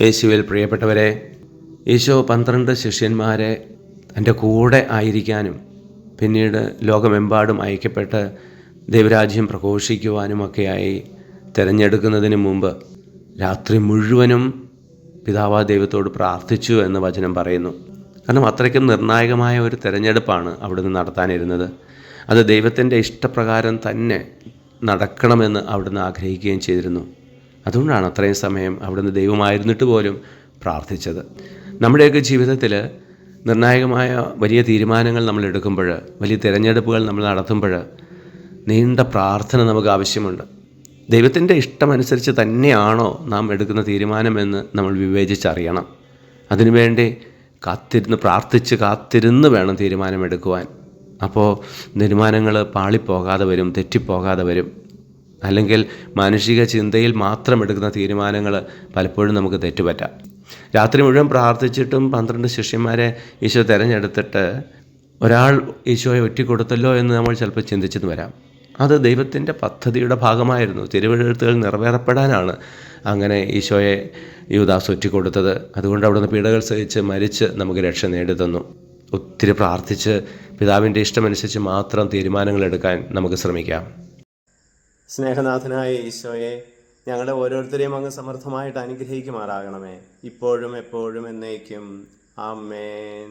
യേശുവിൽ പ്രിയപ്പെട്ടവരെ, ഈശോ 12 ശിഷ്യന്മാരെ തൻ്റെ കൂടെ ആയിരിക്കാനും പിന്നീട് ലോകമെമ്പാടും അയക്കപ്പെട്ട് ദൈവരാജ്യം പ്രഘോഷിക്കുവാനുമൊക്കെയായി തിരഞ്ഞെടുക്കുന്നതിന് മുമ്പ് രാത്രി മുഴുവനും പിതാവായ ദൈവത്തോട് പ്രാർത്ഥിച്ചു എന്ന് വചനം പറയുന്നു. കാരണം അത്രയ്ക്കും നിർണായകമായ ഒരു തിരഞ്ഞെടുപ്പാണ് അവിടുന്ന് നടത്താനിരുന്നത്. അത് ദൈവത്തിൻ്റെ ഇഷ്ടപ്രകാരം തന്നെ നടക്കണമെന്ന് അവിടുന്ന് ആഗ്രഹിക്കുകയും ചെയ്തിരുന്നു. അതുകൊണ്ടാണ് അത്രയും സമയം അവിടുന്ന് ദൈവമായിരുന്നിട്ട് പോലും പ്രാർത്ഥിച്ചത്. നമ്മുടെയൊക്കെ ജീവിതത്തിൽ നിർണായകമായ വലിയ തീരുമാനങ്ങൾ നമ്മൾ എടുക്കുമ്പോൾ, വലിയ തിരഞ്ഞെടുപ്പുകൾ നമ്മൾ നടത്തുമ്പോൾ നീണ്ട പ്രാർത്ഥന നമുക്ക് ആവശ്യമുണ്ട്. ദൈവത്തിൻ്റെ ഇഷ്ടമനുസരിച്ച് തന്നെയാണോ നാം എടുക്കുന്ന തീരുമാനമെന്ന് നമ്മൾ വിവേചിച്ചറിയണം. അതിനുവേണ്ടി കാത്തിരുന്ന് വേണം തീരുമാനമെടുക്കുവാൻ. അപ്പോൾ തീരുമാനങ്ങൾ പാളിപ്പോകാതെ വരും, തെറ്റിപ്പോകാതെ വരും. അല്ലെങ്കിൽ മാനുഷിക ചിന്തയിൽ മാത്രം എടുക്കുന്ന തീരുമാനങ്ങൾ പലപ്പോഴും നമുക്ക് തെറ്റുപറ്റാം. രാത്രി മുഴുവൻ പ്രാർത്ഥിച്ചിട്ടും 12 ശിഷ്യന്മാരെ ഈശോ തിരഞ്ഞെടുത്തിട്ട് ഒരാൾ ഈശോയെ ഒറ്റിക്കൊടുത്തല്ലോ എന്ന് നമ്മൾ ചിലപ്പോൾ ചിന്തിച്ചെന്ന് വരാം. അത് ദൈവത്തിൻ്റെ പദ്ധതിയുടെ ഭാഗമായിരുന്നു. തിരുവെഴുത്തുകൾ നിറവേറപ്പെടാനാണ് അങ്ങനെ ഈശോയെ യൂദാസ് ഒറ്റിക്കൊടുത്തത്. അതുകൊണ്ട് അവിടുന്ന് പീഡകൾ സഹിച്ച് മരിച്ച് നമുക്ക് രക്ഷ നേടിത്തന്നു. ഒത്തിരി പ്രാർത്ഥിച്ച് പിതാവിൻ്റെ ഇഷ്ടമനുസരിച്ച് മാത്രം തീരുമാനങ്ങൾ എടുക്കാൻ നമുക്ക് ശ്രമിക്കാം. സ്നേഹനാഥനായ ഈശോയെ, ഞങ്ങളെ ഓരോരുത്തരെയും അങ്ങ് സമർത്ഥമായിട്ട് അനുഗ്രഹിക്കുമാറാകണമേ, ഇപ്പോഴും എപ്പോഴും എന്നേക്കും. ആമേൻ.